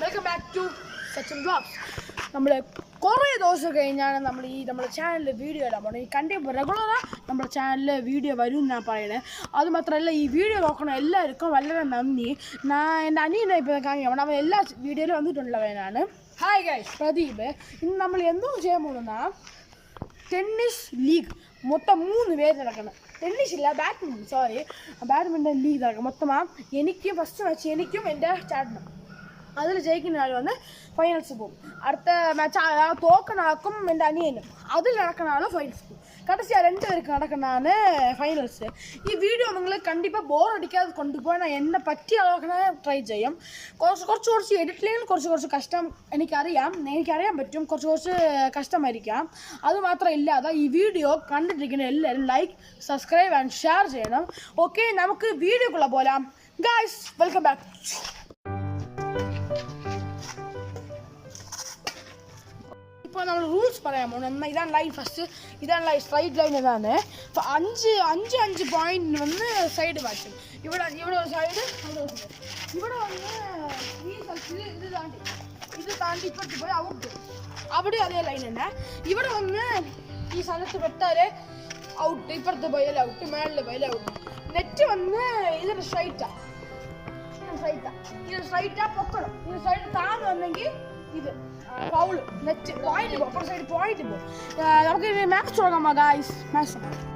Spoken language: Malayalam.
Welcome back to Sachin vlogs. നമ്മൾ കുറേ ദിവസം കഴിഞ്ഞാണ് നമ്മുടെ ചാനലിൽ വീഡിയോ ഇടാൻ പോകുന്നത്. ഈ കണ്ടിന്യൂ റെഗുലറാണ് നമ്മുടെ ചാനലിൽ വീഡിയോ വരും എന്നാണ് പറയുന്നത്. അതുമാത്രമല്ല, ഈ വീഡിയോ നോക്കണം എല്ലാവർക്കും വളരെ നന്ദി. എൻ്റെ അനിയനെ ഇപ്പോൾ കാണിക്കണം, അവൻ എല്ലാ വീഡിയോയിലും വന്നിട്ടുള്ളവനാണ്. Hi guys, Pradeep. ഇന്ന് നമ്മൾ എന്തോ ചെയ്യാൻ പോകുന്ന ടെന്നീസ് ലീഗ്. മൊത്തം 3 പേര് നടക്കണം. ടെന്നീസ് ഇല്ല, ബാഡ്മിൻ്റൺ ലീഗ് നടക്കും. മൊത്തമാണ് എനിക്കും ഫസ്റ്റ് മാച്ച് എനിക്കും എൻ്റെ ചേട്ടനും. അതിൽ ജയിക്കുന്ന ആൾ വന്ന് ഫൈനൽസ് പോകും. അടുത്ത മാച്ച് തോക്കണാക്കും എൻ്റെ അനിയനും. അതിൽ നടക്കുന്ന ആൾ ഫൈനൽസ് പോകും. കടസി 2 പേർക്ക് നടക്കുന്നതാണ് ഫൈനൽസ്. ഈ വീഡിയോ നിങ്ങൾ കണ്ടിപ്പോൾ ബോറടിക്കാതെ കൊണ്ടുപോകാൻ എന്നെ പറ്റിയ ആളൊക്കെ ട്രൈ ചെയ്യും. കുറച്ച് എഡിറ്റില്ലെങ്കിൽ കുറച്ച് കഷ്ടം എനിക്കറിയാൻ പറ്റും. കുറച്ച് കഷ്ടമായിരിക്കാം. അതുമാത്രം ഇല്ലാതെ ഈ വീഡിയോ കണ്ടിട്ടിരിക്കുന്ന എല്ലാവരും ലൈക്ക്, സബ്സ്ക്രൈബ് ആൻഡ് ഷെയർ ചെയ്യണം. ഓക്കെ, നമുക്ക് വീഡിയോക്കുള്ള പോലാം. Guys, welcome back. ഇപ്പോൾ നമ്മൾ റൂൾസ് പറയാൻ പോകുന്നത് ഇതാണ്. ലൈൻ ഫസ്റ്റ് ഇതാണ് ലൈൻ, സ്ട്രൈറ്റ് ലൈൻ ഇതാണ്. അപ്പോൾ 5 പോയിന്റ് വന്ന് സൈഡ് മാറ്റും. ഇവിടെ ഒരു സൈഡ്, ഇവിടെ വന്ന് ഈ സ്ഥലത്തിൽ ഇത് താണ്ടി ഇപ്പുറത്ത് പോയി ഔട്ട്. അവിടെ അതേ ലൈൻ തന്നെ. ഇവിടെ വന്ന് ഈ സ്ഥലത്ത് പെട്ടാല് ഔട്ട്, ഇപ്പുറത്ത് പോയാൽ ഔട്ട്, മേളിൽ പോയാൽ ഔട്ട്. നെറ്റ് വന്ന് ഇതൊരു സ്ട്രൈറ്റാണ്. ഇത് സ്ട്രൈറ്റാ പൊക്കണം. ഇത് സൈഡ് താന്ന് വന്നെങ്കിൽ ഇത് ഫൗള്, നെറ്റ് പോയിന്റ് പോകും. അപ്പുറത്തെ സൈഡ് പോയിന്റ് പോകും. നമുക്ക് മാച്ച് തുടങ്ങാം ഗൈസ്. മാച്ച്